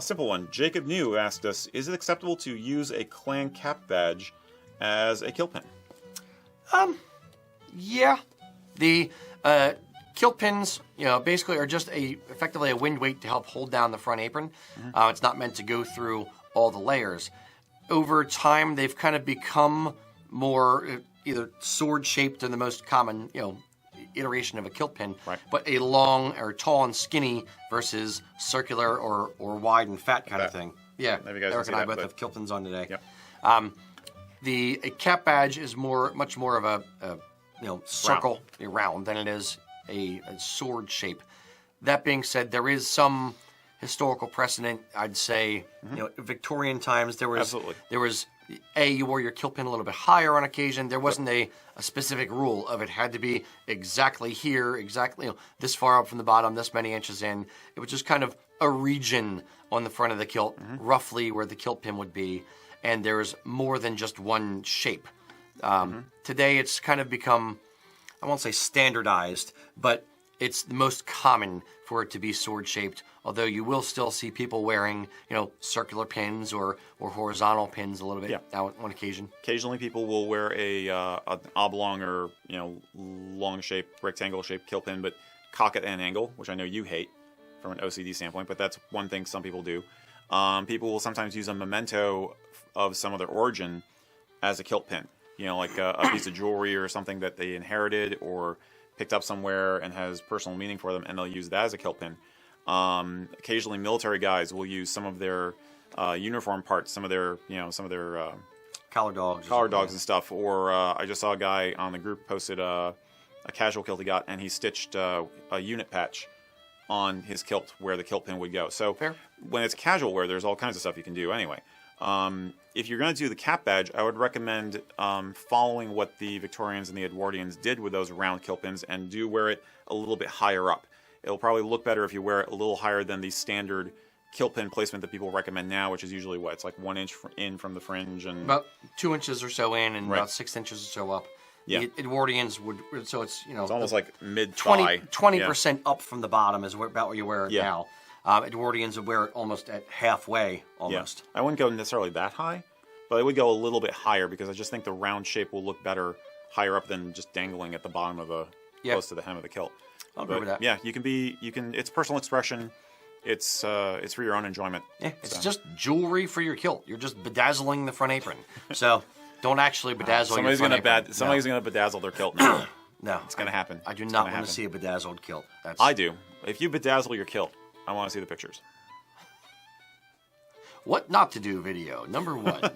Simple one. Jacob New asked us, is it acceptable to use a clan cap badge as a kilt pin? Yeah. The kilt pins, basically are just effectively a wind weight to help hold down the front apron. It's not meant to go through all the layers. Over time, they've kind of become more either sword-shaped in the most common, iteration of a kilt pin, right, but a long or tall and skinny versus circular or wide and fat kind of thing. Yeah, Eric and I both have kilt pins on today. Yep. A cap badge is much more of a circle, round, than it is a sword shape. That being said, there is some historical precedent. I'd say, Victorian times there was you wore your kilt pin a little bit higher on occasion. There wasn't a specific rule of it had to be exactly here, exactly this far up from the bottom, this many inches in. It was just kind of a region on the front of the kilt, roughly where the kilt pin would be, and there's more than just one shape. Today it's kind of become, I won't say standardized, but it's the most common for it to be sword-shaped, although you will still see people wearing, circular pins or horizontal pins a little bit on occasion. Occasionally people will wear an oblong or, long-shaped, rectangle-shaped kilt pin, but cock at an angle, which I know you hate from an OCD standpoint, but that's one thing some people do. People will sometimes use a memento of some other origin as a kilt pin, like a piece of jewelry or something that they inherited or picked up somewhere and has personal meaning for them, and they'll use that as a kilt pin. Occasionally, military guys will use some of their uniform parts, some of their collar dogs and stuff. Or I just saw a guy on the group posted a casual kilt he got, and he stitched a unit patch on his kilt where the kilt pin would go. So when it's casual wear, there's all kinds of stuff you can do anyway. If you're going to do the cap badge, I would recommend following what the Victorians and the Edwardians did with those round kilt pins and do wear it a little bit higher up. It'll probably look better if you wear it a little higher than the standard kilt pin placement that people recommend now, which is usually it's like 1 inch in from the fringe and about 2 inches or so in, and about 6 inches or so up. Yeah, the Edwardians would, so it's it's almost like mid thigh. 20% up from the bottom is about where you wear it now. Edwardians would wear it almost at halfway, almost. Yeah. I wouldn't go necessarily that high, but I would go a little bit higher because I just think the round shape will look better higher up than just dangling at the bottom of close to the hem of the kilt. I'll agree with that. Yeah, it's personal expression. It's for your own enjoyment. Yeah, it's just jewelry for your kilt. You're just bedazzling the front apron. So don't actually bedazzle your front apron. Somebody's going to bedazzle their kilt now. No. It's going to happen. I do not want to see a bedazzled kilt. I do. If you bedazzle your kilt, I want to see the pictures. What not to do video, number 1.